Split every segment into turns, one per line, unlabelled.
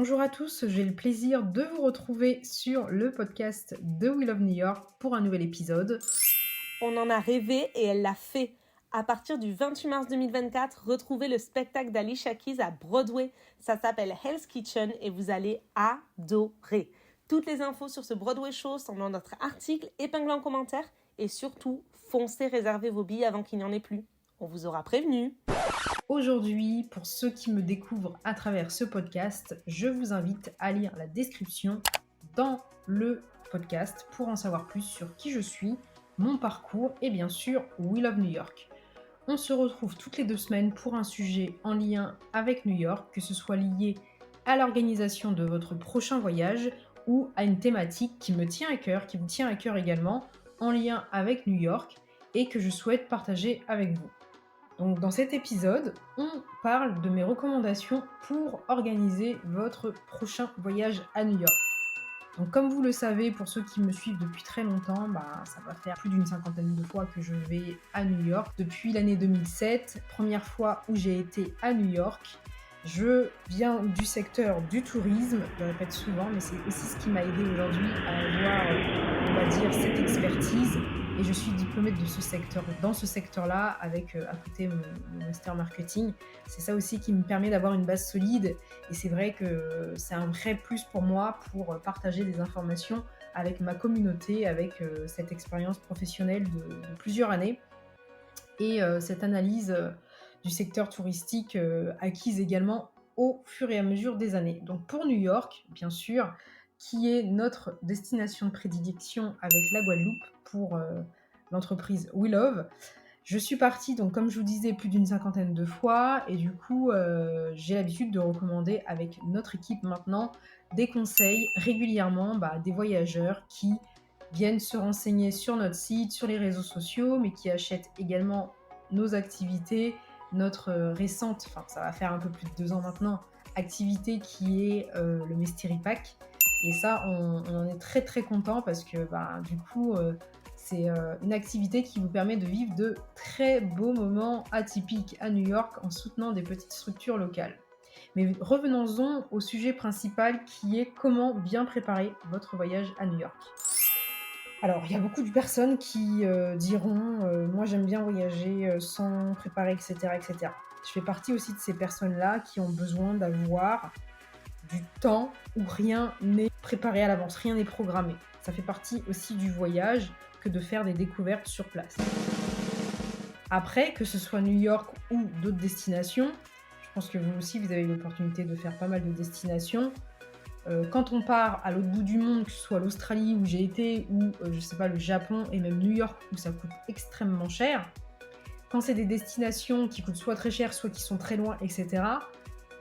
Bonjour à tous, j'ai le plaisir de vous retrouver sur le podcast de We Love New York pour un nouvel épisode.
On en a rêvé et elle l'a fait. À partir du 28 mars 2024, retrouvez le spectacle d'Alicia Keys à Broadway. Ça s'appelle Hell's Kitchen et vous allez adorer. Toutes les infos sur ce Broadway show sont dans notre article épinglé en commentaire et surtout, foncez réserver vos billets avant qu'il n'y en ait plus. On vous aura prévenu.
Aujourd'hui, pour ceux qui me découvrent à travers ce podcast, je vous invite à lire la description dans le podcast pour en savoir plus sur qui je suis, mon parcours et bien sûr We Love New York. On se retrouve toutes les 2 semaines pour un sujet en lien avec New York, que ce soit lié à l'organisation de votre prochain voyage ou à une thématique qui me tient à cœur, qui vous tient à cœur également, en lien avec New York et que je souhaite partager avec vous. Donc dans cet épisode, on parle de mes recommandations pour organiser votre prochain voyage à New York. Donc comme vous le savez, pour ceux qui me suivent depuis très longtemps, ça va faire plus d'une 50aine de fois que je vais à New York. Depuis l'année 2007, première fois où j'ai été à New York. Je viens du secteur du tourisme, je le répète souvent, mais c'est aussi ce qui m'a aidé aujourd'hui à avoir, on va dire, cette expertise. Et je suis diplômée de ce secteur, dans ce secteur-là, avec à côté mon master marketing. C'est ça aussi qui me permet d'avoir une base solide. Et c'est vrai que c'est un vrai plus pour moi pour partager des informations avec ma communauté, avec cette expérience professionnelle de plusieurs années. Et cette analyse du secteur touristique acquise également au fur et à mesure des années. Donc pour New York, bien sûr, qui est notre destination de prédilection avec la Guadeloupe pour l'entreprise We Love. Je suis partie, donc comme je vous disais, plus d'une 50aine de fois et du coup, j'ai l'habitude de recommander avec notre équipe maintenant des conseils régulièrement des voyageurs qui viennent se renseigner sur notre site, sur les réseaux sociaux, mais qui achètent également nos activités, notre récente, enfin ça va faire un peu plus de 2 ans maintenant, activité qui est le Mystery Pack. Et ça, on en est très très content parce que du coup, c'est une activité qui vous permet de vivre de très beaux moments atypiques à New York en soutenant des petites structures locales. Mais revenons-en au sujet principal qui est comment bien préparer votre voyage à New York. Alors, il y a beaucoup de personnes qui diront moi j'aime bien voyager sans préparer, etc., etc. Je fais partie aussi de ces personnes-là qui ont besoin d'avoir du temps où rien n'est préparé à l'avance, rien n'est programmé. Ça fait partie aussi du voyage que de faire des découvertes sur place. Après, que ce soit New York ou d'autres destinations, je pense que vous aussi vous avez l'opportunité de faire pas mal de destinations. Quand on part à l'autre bout du monde, que ce soit l'Australie où j'ai été, ou je sais pas, le Japon et même New York où ça coûte extrêmement cher, quand c'est des destinations qui coûtent soit très cher, soit qui sont très loin, etc.,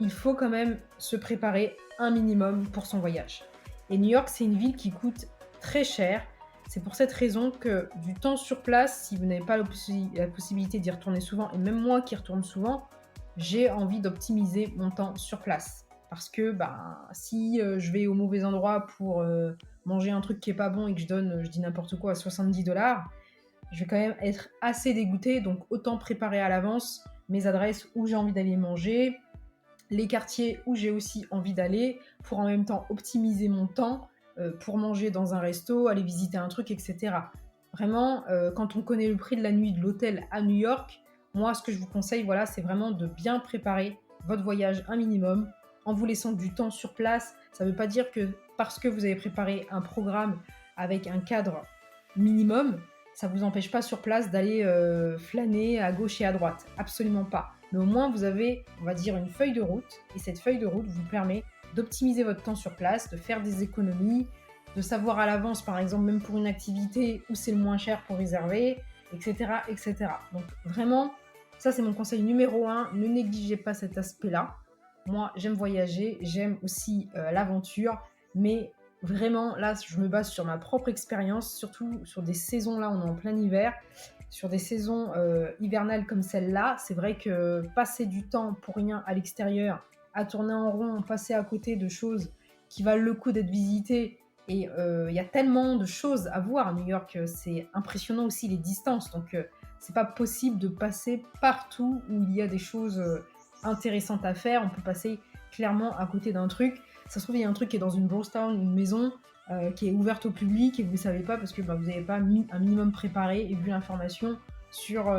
il faut quand même se préparer un minimum pour son voyage. Et New York, c'est une ville qui coûte très cher. C'est pour cette raison que du temps sur place, si vous n'avez pas la possibilité d'y retourner souvent, et même moi qui retourne souvent, j'ai envie d'optimiser mon temps sur place. Parce que si je vais au mauvais endroit pour manger un truc qui est pas bon et que je donne, je dis n'importe quoi, à $70, je vais quand même être assez dégoûtée. Donc autant préparer à l'avance mes adresses où j'ai envie d'aller manger, les quartiers où j'ai aussi envie d'aller, pour en même temps optimiser mon temps pour manger dans un resto, aller visiter un truc, etc. Vraiment, quand on connaît le prix de la nuit de l'hôtel à New York, moi, ce que je vous conseille, voilà, c'est vraiment de bien préparer votre voyage un minimum, en vous laissant du temps sur place. Ça ne veut pas dire que parce que vous avez préparé un programme avec un cadre minimum, ça ne vous empêche pas sur place d'aller flâner à gauche et à droite. Absolument pas. Mais au moins, vous avez, on va dire, une feuille de route. Et cette feuille de route vous permet d'optimiser votre temps sur place, de faire des économies, de savoir à l'avance, par exemple, même pour une activité où c'est le moins cher pour réserver, etc., etc. Donc vraiment, ça c'est mon conseil numéro 1. Ne négligez pas cet aspect-là. Moi, j'aime voyager, j'aime aussi l'aventure, mais vraiment, là, je me base sur ma propre expérience, surtout sur des saisons, là, on est en plein hiver, sur des saisons hivernales comme celle-là. C'est vrai que passer du temps pour rien à l'extérieur, à tourner en rond, passer à côté de choses qui valent le coup d'être visitées, et il y a tellement de choses à voir à New York, c'est impressionnant aussi les distances, donc c'est pas possible de passer partout où il y a des choses intéressantes à faire. On peut passer clairement à côté d'un truc. Ça se trouve, il y a un truc qui est dans une grosse town, une maison qui est ouverte au public et vous ne savez pas parce que vous n'avez pas mis un minimum préparé et vu l'information sur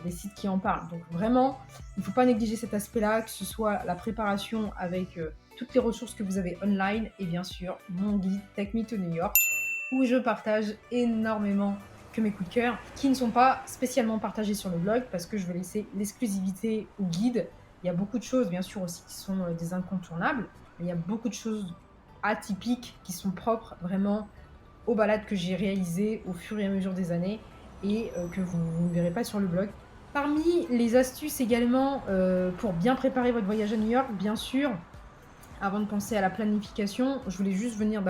des sites qui en parlent. Donc vraiment, il ne faut pas négliger cet aspect-là, que ce soit la préparation avec toutes les ressources que vous avez online et bien sûr mon guide Take Me to New York où je partage énormément que mes coups de cœur qui ne sont pas spécialement partagés sur le blog parce que je veux laisser l'exclusivité au guide. Il y a beaucoup de choses bien sûr aussi qui sont des incontournables, mais il y a beaucoup de choses atypiques qui sont propres vraiment aux balades que j'ai réalisées au fur et à mesure des années et que vous ne verrez pas sur le blog. Parmi les astuces également pour bien préparer votre voyage à New York, bien sûr, avant de penser à la planification, je voulais juste revenir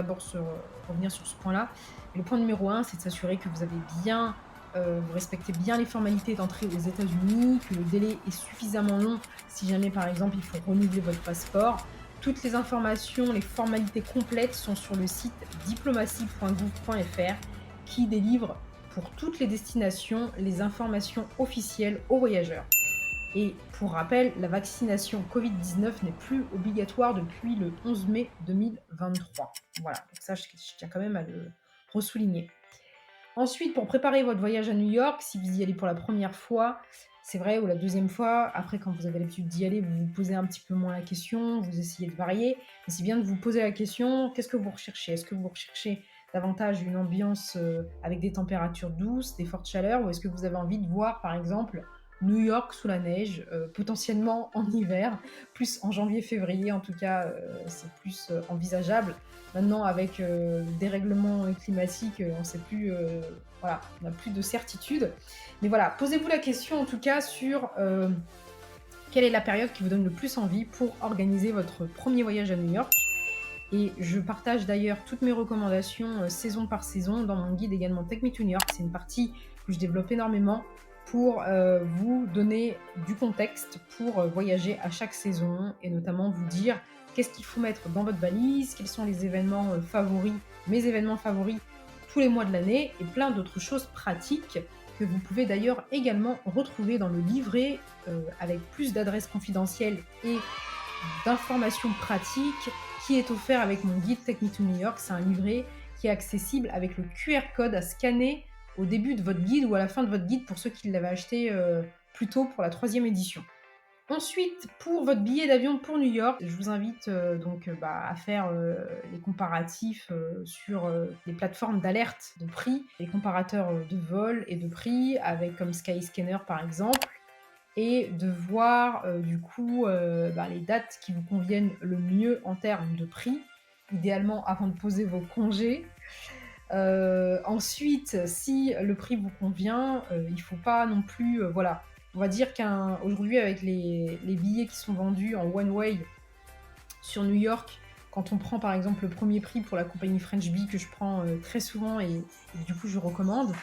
sur ce point-là. Et le point numéro 1, c'est de s'assurer que vous respectez bien les formalités d'entrée aux États-Unis, que le délai est suffisamment long si jamais, par exemple, il faut renouveler votre passeport. Toutes les informations, les formalités complètes sont sur le site diplomatie.gouv.fr qui délivre pour toutes les destinations les informations officielles aux voyageurs. Et pour rappel, la vaccination Covid-19 n'est plus obligatoire depuis le 11 mai 2023. Voilà, donc ça, je tiens quand même à le ressouligner. Ensuite, pour préparer votre voyage à New York, si vous y allez pour la première fois, c'est vrai, ou la deuxième fois, après quand vous avez l'habitude d'y aller, vous vous posez un petit peu moins la question, vous essayez de varier, mais c'est bien de vous poser la question, qu'est-ce que vous recherchez? Est-ce que vous recherchez davantage une ambiance avec des températures douces, des fortes chaleurs, ou est-ce que vous avez envie de voir, par exemple, New York sous la neige, potentiellement en hiver, plus en janvier-février, en tout cas, c'est plus envisageable. Maintenant, avec le dérèglement climatique, on sait plus, voilà, on n'a plus de certitude. Mais voilà, posez-vous la question en tout cas sur quelle est la période qui vous donne le plus envie pour organiser votre premier voyage à New York. Et je partage d'ailleurs toutes mes recommandations saison par saison dans mon guide également Take Me to New York. C'est une partie que je développe énormément pour vous donner du contexte pour voyager à chaque saison et notamment vous dire qu'est-ce qu'il faut mettre dans votre valise, quels sont les événements favoris, mes événements favoris tous les mois de l'année et plein d'autres choses pratiques que vous pouvez d'ailleurs également retrouver dans le livret avec plus d'adresses confidentielles et d'informations pratiques qui est offert avec mon guide Take Me to New York. C'est un livret qui est accessible avec le QR code à scanner au début de votre guide ou à la fin de votre guide pour ceux qui l'avaient acheté plus tôt pour la 3e édition. Ensuite, pour votre billet d'avion pour New York, je vous invite à faire les comparatifs sur les plateformes d'alerte de prix, les comparateurs de vol et de prix, avec comme Skyscanner par exemple, et de voir les dates qui vous conviennent le mieux en termes de prix, idéalement avant de poser vos congés. Ensuite, si le prix vous convient, il ne faut pas non plus... On va dire qu'aujourd'hui, avec les billets qui sont vendus en one-way sur New York, quand on prend par exemple le premier prix pour la compagnie French Bee, que je prends très souvent et du coup je recommande,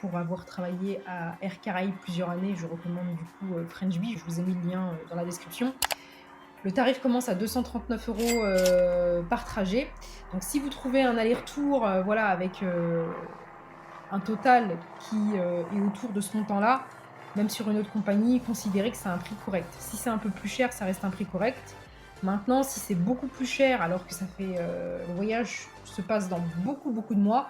pour avoir travaillé à Air Caraïbes plusieurs années, je recommande du coup French Bee, je vous ai mis le lien dans la description. Le tarif commence à 239 € par trajet. Donc si vous trouvez un aller-retour avec un total qui est autour de ce montant-là, même sur une autre compagnie, considérez que c'est un prix correct. Si c'est un peu plus cher, ça reste un prix correct. Maintenant, si c'est beaucoup plus cher, alors que le voyage se passe dans beaucoup de mois,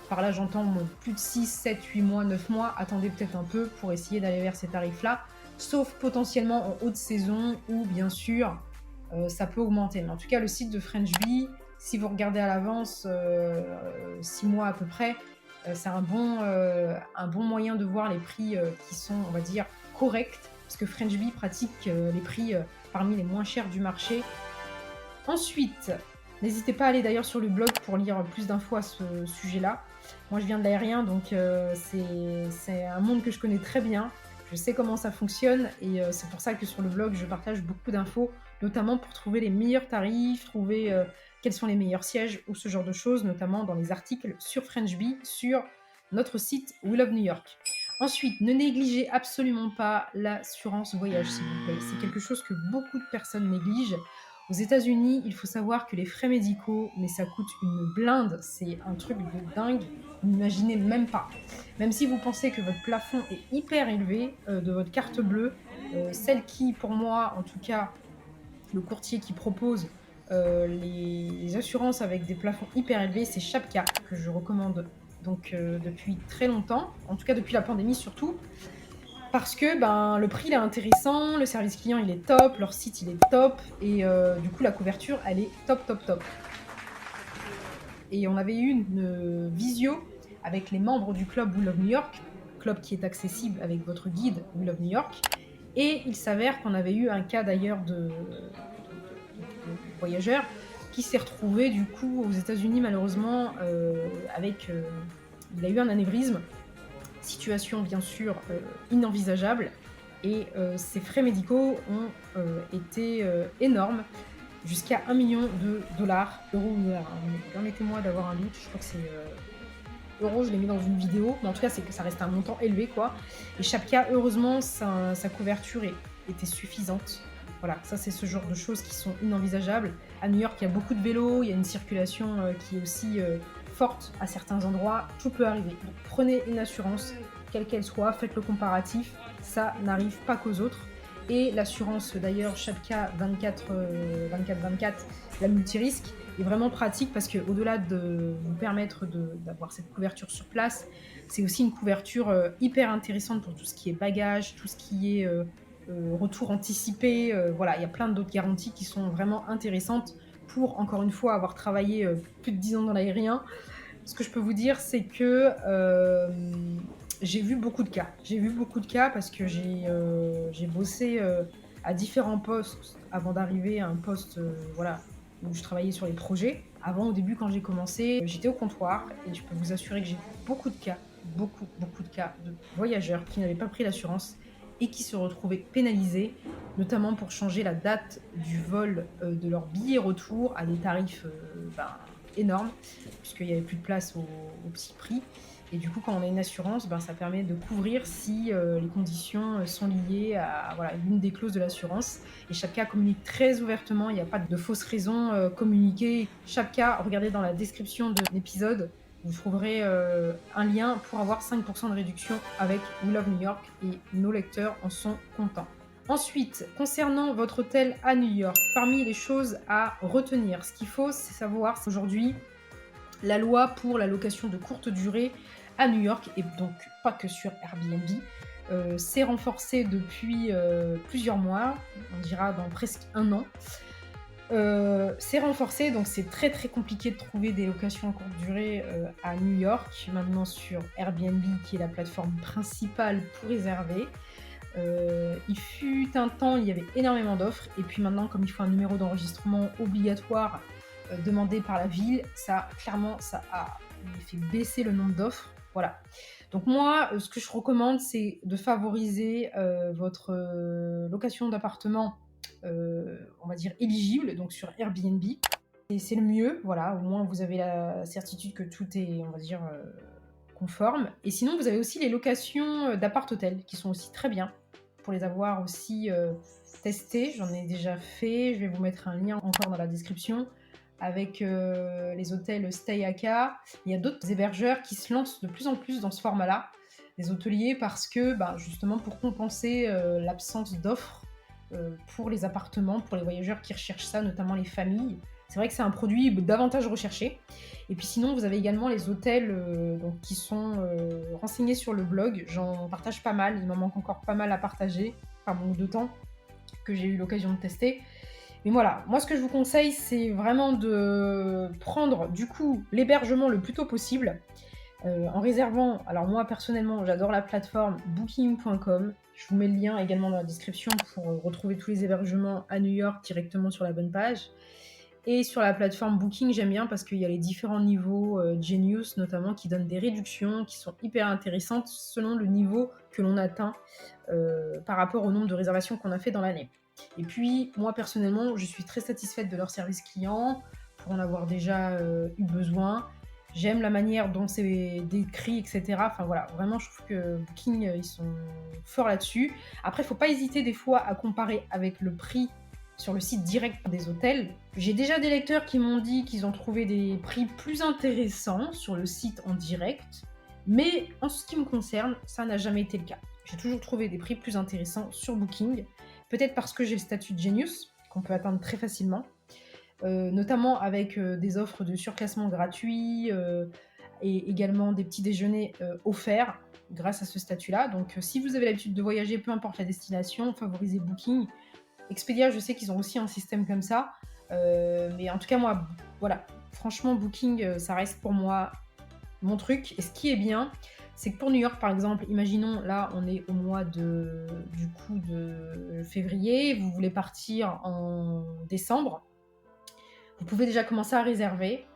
par là j'entends plus de 6, 7, 8 mois, 9 mois, attendez peut-être un peu pour essayer d'aller vers ces tarifs-là, sauf potentiellement en haute saison où bien sûr ça peut augmenter. Mais en tout cas, le site de French Bee, si vous regardez à l'avance 6 mois à peu près, c'est un bon moyen de voir les prix qui sont, on va dire, corrects, parce que French Bee pratique les prix parmi les moins chers du marché. Ensuite, n'hésitez pas à aller d'ailleurs sur le blog pour lire plus d'infos à ce sujet-là. Moi, je viens de l'aérien, donc c'est un monde que je connais très bien. Je sais comment ça fonctionne et c'est pour ça que sur le blog, je partage beaucoup d'infos, notamment pour trouver les meilleurs tarifs, trouver quels sont les meilleurs sièges ou ce genre de choses, notamment dans les articles sur French Bee, sur notre site We Love New York. Ensuite, ne négligez absolument pas l'assurance voyage, s'il vous plaît. C'est quelque chose que beaucoup de personnes négligent. Aux États-Unis, il faut savoir que les frais médicaux, mais ça coûte une blinde, c'est un truc de dingue, vous n'imaginez même pas. Même si vous pensez que votre plafond est hyper élevé de votre carte bleue, celle qui, pour moi, en tout cas, le courtier qui propose les assurances avec des plafonds hyper élevés, c'est Shapka, que je recommande donc depuis très longtemps, en tout cas depuis la pandémie surtout, parce que le prix il est intéressant, le service client il est top, leur site il est top, et du coup la couverture elle est top top top. Et on avait eu une visio avec les membres du club We Love New York, club qui est accessible avec votre guide We Love New York, et il s'avère qu'on avait eu un cas d'ailleurs de voyageur qui s'est retrouvé du coup aux États-Unis malheureusement il a eu un anévrisme, situation bien sûr inenvisageable, et ses frais médicaux ont été énormes, jusqu'à 1 million de dollars, euros ou dollars. Permettez-moi d'avoir un doute, je crois que c'est euros, je l'ai mis dans une vidéo, mais en tout cas ça reste un montant élevé quoi. Et Shapka, heureusement, sa couverture était suffisante. Voilà, ça c'est ce genre de choses qui sont inenvisageables. À New York, il y a beaucoup de vélos, il y a une circulation qui est aussi forte à certains endroits, tout peut arriver. Donc prenez une assurance, quelle qu'elle soit, faites le comparatif, ça n'arrive pas qu'aux autres. Et l'assurance d'ailleurs Shapka 24/24, la multirisque, est vraiment pratique parce qu'au-delà de vous permettre d'avoir cette couverture sur place, c'est aussi une couverture hyper intéressante pour tout ce qui est bagages, tout ce qui est retour anticipé. Voilà, il y a plein d'autres garanties qui sont vraiment intéressantes pour, encore une fois, avoir travaillé plus de 10 ans dans l'aérien. Ce que je peux vous dire, c'est que j'ai vu beaucoup de cas. J'ai vu beaucoup de cas parce que j'ai bossé à différents postes avant d'arriver à un poste voilà, où je travaillais sur les projets. Avant, au début, quand j'ai commencé, j'étais au comptoir et je peux vous assurer que j'ai beaucoup de cas, beaucoup de cas de voyageurs qui n'avaient pas pris l'assurance et qui se retrouvaient pénalisés, notamment pour changer la date du vol de leur billet retour à des tarifs énormes, puisqu'il n'y avait plus de place au petit prix. Et du coup, quand on a une assurance, ça permet de couvrir si les conditions sont liées à voilà, l'une des clauses de l'assurance. Et Shapka communique très ouvertement, il n'y a pas de fausses raisons communiquées. Shapka, regardez dans la description de l'épisode, vous trouverez un lien pour avoir 5% de réduction avec We Love New York, et nos lecteurs en sont contents. Ensuite, concernant votre hôtel à New York, parmi les choses à retenir, ce qu'il faut, c'est savoir qu'aujourd'hui, la loi pour la location de courte durée à New York, et donc pas que sur Airbnb, s'est renforcée depuis plusieurs mois, on dira dans presque 1 an. C'est renforcé, donc c'est très très compliqué de trouver des locations à courte durée à New York, maintenant sur Airbnb, qui est la plateforme principale pour réserver. Il fut un temps, il y avait énormément d'offres, et puis maintenant, comme il faut un numéro d'enregistrement obligatoire demandé par la ville, ça a fait baisser le nombre d'offres. Voilà. Donc moi, ce que je recommande, c'est de favoriser votre location d'appartement, on va dire éligible, donc sur Airbnb. Et c'est le mieux, voilà, au moins vous avez la certitude que tout est, on va dire, conforme. Et sinon, vous avez aussi les locations d'appart-hôtel qui sont aussi très bien pour les avoir aussi testées. J'en ai déjà fait, je vais vous mettre un lien encore dans la description avec les hôtels Stay Aka. Il y a d'autres hébergeurs qui se lancent de plus en plus dans ce format-là, des hôteliers, parce que justement pour compenser l'absence d'offres pour les appartements, pour les voyageurs qui recherchent ça, notamment les familles. C'est vrai que c'est un produit davantage recherché. Et puis sinon, vous avez également les hôtels donc, qui sont renseignés sur le blog. J'en partage pas mal, il m'en manque encore pas mal à partager, par manque de temps, que j'ai eu l'occasion de tester. Mais voilà, moi ce que je vous conseille, c'est vraiment de prendre du coup l'hébergement le plus tôt possible, en réservant. Alors moi personnellement, j'adore la plateforme booking.com. Je vous mets le lien également dans la description pour retrouver tous les hébergements à New York directement sur la bonne page. Et sur la plateforme Booking, j'aime bien parce qu'il y a les différents niveaux, Genius notamment, qui donnent des réductions qui sont hyper intéressantes selon le niveau que l'on atteint par rapport au nombre de réservations qu'on a fait dans l'année. Et puis, moi personnellement, je suis très satisfaite de leur service client pour en avoir déjà eu besoin. J'aime la manière dont c'est décrit, etc. Enfin voilà, vraiment, je trouve que Booking, ils sont forts là-dessus. Après, il ne faut pas hésiter des fois à comparer avec le prix sur le site direct des hôtels. J'ai déjà des lecteurs qui m'ont dit qu'ils ont trouvé des prix plus intéressants sur le site en direct, mais en ce qui me concerne, ça n'a jamais été le cas. J'ai toujours trouvé des prix plus intéressants sur Booking, peut-être parce que j'ai le statut de Genius, qu'on peut atteindre très facilement, notamment avec des offres de surclassement gratuits et également des petits déjeuners offerts grâce à ce statut-là. Donc si vous avez l'habitude de voyager, peu importe la destination, favorisez Booking. Expedia, je sais qu'ils ont aussi un système comme ça. Mais en tout cas, moi, voilà, franchement, Booking, ça reste pour moi mon truc. Et ce qui est bien, c'est que pour New York, par exemple, imaginons, là, on est au mois de février, vous voulez partir en décembre, vous pouvez déjà commencer à réserver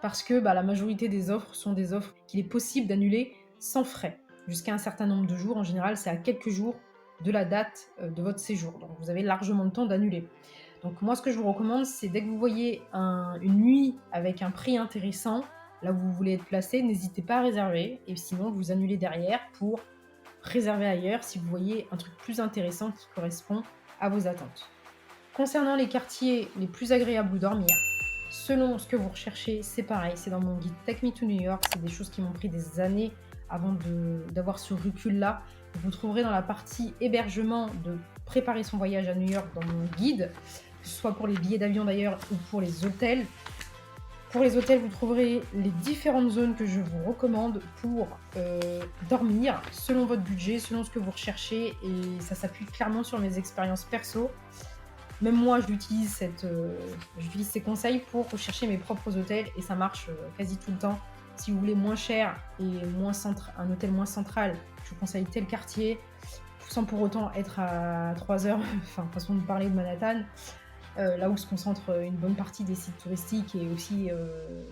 parce que la majorité des offres sont des offres qu'il est possible d'annuler sans frais. Jusqu'à un certain nombre de jours, en général, c'est à quelques jours de la date de votre séjour. Donc, vous avez largement le temps d'annuler. Donc, moi, ce que je vous recommande, c'est dès que vous voyez une nuit avec un prix intéressant, là où vous voulez être placé, n'hésitez pas à réserver. Et sinon, vous annulez derrière pour réserver ailleurs si vous voyez un truc plus intéressant qui correspond à vos attentes. Concernant les quartiers les plus agréables où dormir, selon ce que vous recherchez, c'est pareil. C'est dans mon guide Take Me to New York. C'est des choses qui m'ont pris des années avant d'avoir ce recul-là. Vous trouverez dans la partie hébergement de préparer son voyage à New York dans mon guide, que ce soit pour les billets d'avion d'ailleurs ou pour les hôtels. Pour les hôtels, vous trouverez les différentes zones que je vous recommande pour dormir, selon votre budget, selon ce que vous recherchez, et ça s'appuie clairement sur mes expériences perso. Même moi, j'utilise ces conseils pour rechercher mes propres hôtels, et ça marche quasi tout le temps. Si vous voulez moins cher et un hôtel moins central, je vous conseille tel quartier, sans pour autant être à 3 heures, enfin, façon de parler de Manhattan, là où se concentre une bonne partie des sites touristiques, et aussi,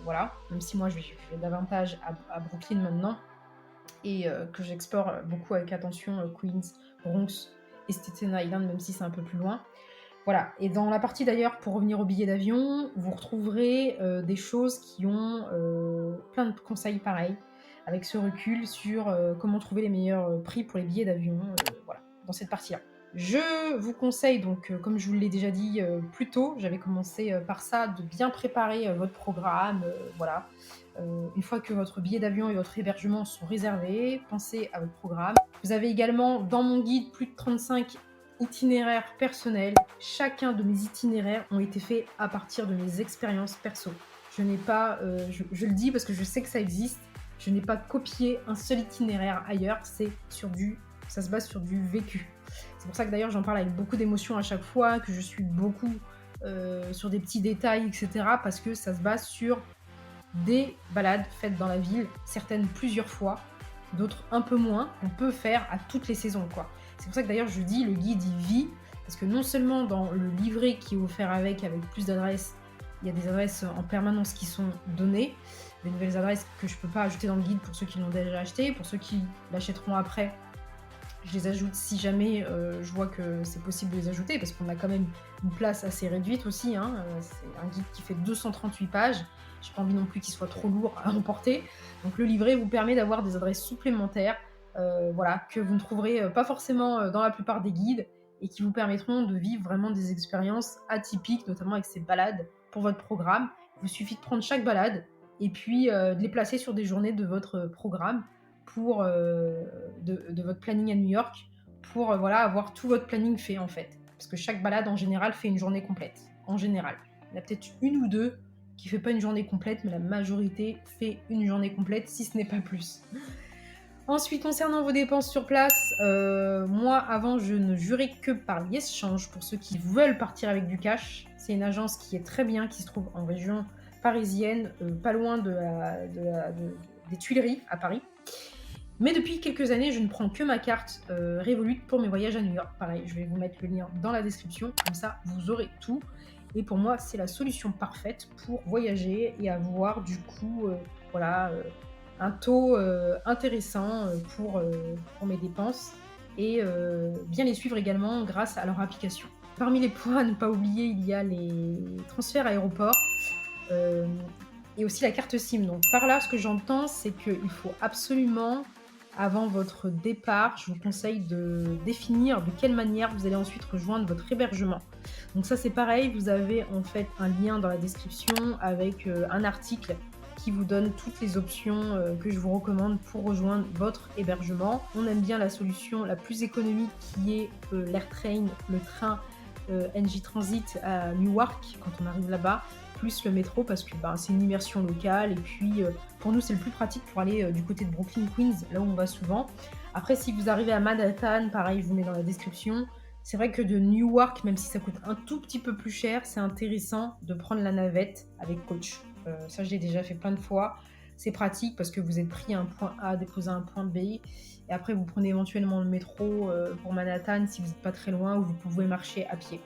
voilà, même si moi je vais davantage à Brooklyn maintenant, et que j'explore beaucoup avec attention Queens, Bronx et Staten Island, même si c'est un peu plus loin. Voilà, et dans la partie d'ailleurs, pour revenir au billet d'avion, vous retrouverez des choses qui ont plein de conseils pareils, avec ce recul sur comment trouver les meilleurs prix pour les billets d'avion, voilà, dans cette partie-là. Je vous conseille donc, comme je vous l'ai déjà dit plus tôt, j'avais commencé par ça, de bien préparer votre programme, voilà. Une fois que votre billet d'avion et votre hébergement sont réservés, pensez à votre programme. Vous avez également dans mon guide plus de 35 itinéraires personnels. Chacun de mes itinéraires ont été faits à partir de mes expériences perso. Je n'ai pas, je le dis parce que je sais que ça existe, je n'ai pas copié un seul itinéraire ailleurs, ça se base sur du vécu. C'est pour ça que d'ailleurs j'en parle avec beaucoup d'émotion à chaque fois, que je suis beaucoup sur des petits détails, etc. Parce que ça se base sur des balades faites dans la ville, certaines plusieurs fois, d'autres un peu moins, qu'on peut faire à toutes les saisons, quoi. C'est pour ça que d'ailleurs je dis le guide il vit, parce que non seulement dans le livret qui est offert avec plus d'adresses, il y a des adresses en permanence qui sont données, des nouvelles adresses que je ne peux pas ajouter dans le guide pour ceux qui l'ont déjà acheté, pour ceux qui l'achèteront après, je les ajoute si jamais je vois que c'est possible de les ajouter, parce qu'on a quand même une place assez réduite aussi, hein. C'est un guide qui fait 238 pages, j'ai pas envie non plus qu'il soit trop lourd à emporter, donc le livret vous permet d'avoir des adresses supplémentaires, voilà, que vous ne trouverez pas forcément dans la plupart des guides, et qui vous permettront de vivre vraiment des expériences atypiques, notamment avec ces balades pour votre programme. Il vous suffit de prendre chaque balade, et puis de les placer sur des journées de votre programme, de votre planning à New York, pour voilà, avoir tout votre planning fait en fait. Parce que chaque balade en général fait une journée complète. En général. Il y en a peut-être une ou deux qui ne fait pas une journée complète, mais la majorité fait une journée complète, si ce n'est pas plus. Ensuite, concernant vos dépenses sur place, moi avant je ne jurais que par YesChange pour ceux qui veulent partir avec du cash. C'est une agence qui est très bien, qui se trouve en région parisienne, pas loin des Tuileries à Paris. Mais depuis quelques années, je ne prends que ma carte Revolut pour mes voyages à New York. Pareil, je vais vous mettre le lien dans la description, comme ça vous aurez tout. Et pour moi, c'est la solution parfaite pour voyager et avoir du coup un taux intéressant pour mes dépenses, et bien les suivre également grâce à leur application. Parmi les points à ne pas oublier, il y a les transferts aéroports et aussi la carte SIM. Donc par là, ce que j'entends, c'est qu'il faut absolument avant votre départ, je vous conseille de définir de quelle manière vous allez ensuite rejoindre votre hébergement. Donc ça c'est pareil, vous avez en fait un lien dans la description avec un article qui vous donne toutes les options que je vous recommande pour rejoindre votre hébergement. On aime bien la solution la plus économique qui est l'AirTrain, le train NJ Transit à Newark quand on arrive là-bas, plus le métro parce que c'est une immersion locale et puis pour nous c'est le plus pratique pour aller du côté de Brooklyn, Queens, là où on va souvent. Après si vous arrivez à Manhattan, pareil je vous mets dans la description. C'est vrai que de Newark, même si ça coûte un tout petit peu plus cher, c'est intéressant de prendre la navette avec coach. Ça je l'ai déjà fait plein de fois. C'est pratique parce que vous êtes pris à un point A, déposé à un point B. Et après, vous prenez éventuellement le métro pour Manhattan si vous n'êtes pas très loin ou vous pouvez marcher à pied.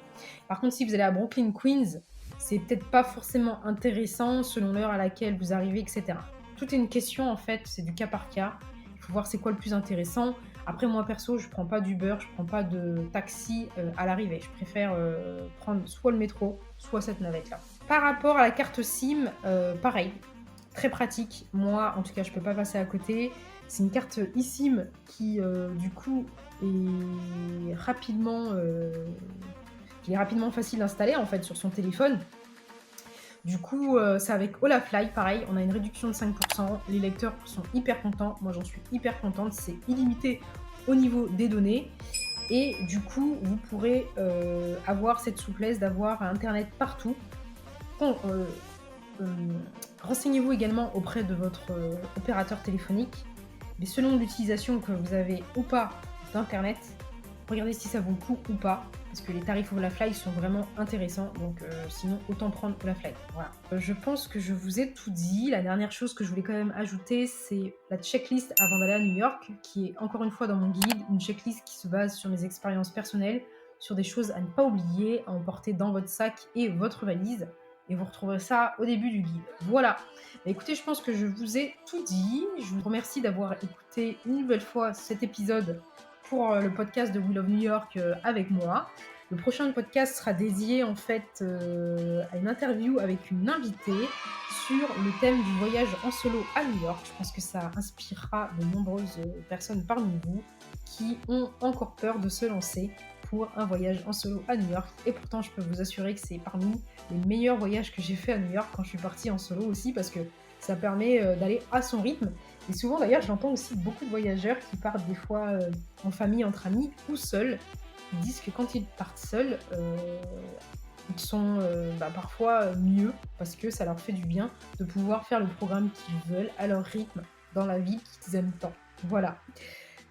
Par contre, si vous allez à Brooklyn, Queens, c'est peut-être pas forcément intéressant selon l'heure à laquelle vous arrivez, etc. Tout est une question, en fait, c'est du cas par cas. Il faut voir c'est quoi le plus intéressant. Après, moi, perso, je prends pas d'Uber, je prends pas de taxi à l'arrivée. Je préfère prendre soit le métro, soit cette navette-là. Par rapport à la carte SIM, pareil, très pratique. Moi, en tout cas, je peux pas passer à côté. C'est une carte eSIM qui, du coup, est rapidement facile d'installer en fait sur son téléphone. Du coup, c'est avec Olafly, pareil, on a une réduction de 5%. Les lecteurs sont hyper contents. Moi, j'en suis hyper contente. C'est illimité au niveau des données. Et du coup, vous pourrez avoir cette souplesse d'avoir Internet partout. Bon, renseignez-vous également auprès de votre opérateur téléphonique. Mais selon l'utilisation que vous avez ou pas d'Internet, regardez si ça vaut le coup ou pas. Parce que les tarifs Olafly sont vraiment intéressants. Donc sinon, autant prendre Olafly. Voilà. Je pense que je vous ai tout dit. La dernière chose que je voulais quand même ajouter, c'est la checklist avant d'aller à New York, qui est encore une fois dans mon guide. Une checklist qui se base sur mes expériences personnelles, sur des choses à ne pas oublier, à emporter dans votre sac et votre valise. Et vous retrouverez ça au début du guide. Voilà. Écoutez, je pense que je vous ai tout dit. Je vous remercie d'avoir écouté une nouvelle fois cet épisode pour le podcast de We Love New York avec moi. Le prochain podcast sera dédié en fait à une interview avec une invitée sur le thème du voyage en solo à New York. Je pense que ça inspirera de nombreuses personnes parmi vous qui ont encore peur de se lancer pour un voyage en solo à New York. Et pourtant, je peux vous assurer que c'est parmi les meilleurs voyages que j'ai fait à New York quand je suis partie en solo aussi, parce que ça permet d'aller à son rythme. Et souvent, d'ailleurs, j'entends aussi beaucoup de voyageurs qui partent des fois en famille, entre amis ou seuls. Ils disent que quand ils partent seuls, ils sont parfois mieux parce que ça leur fait du bien de pouvoir faire le programme qu'ils veulent à leur rythme dans la ville qu'ils aiment tant. Voilà.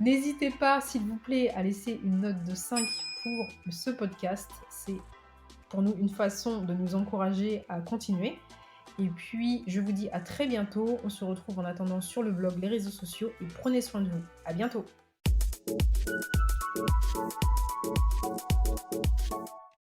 N'hésitez pas, s'il vous plaît, à laisser une note de 5 pour ce podcast. C'est pour nous une façon de nous encourager à continuer. Et puis, je vous dis à très bientôt. On se retrouve en attendant sur le blog, les réseaux sociaux et prenez soin de vous. À bientôt.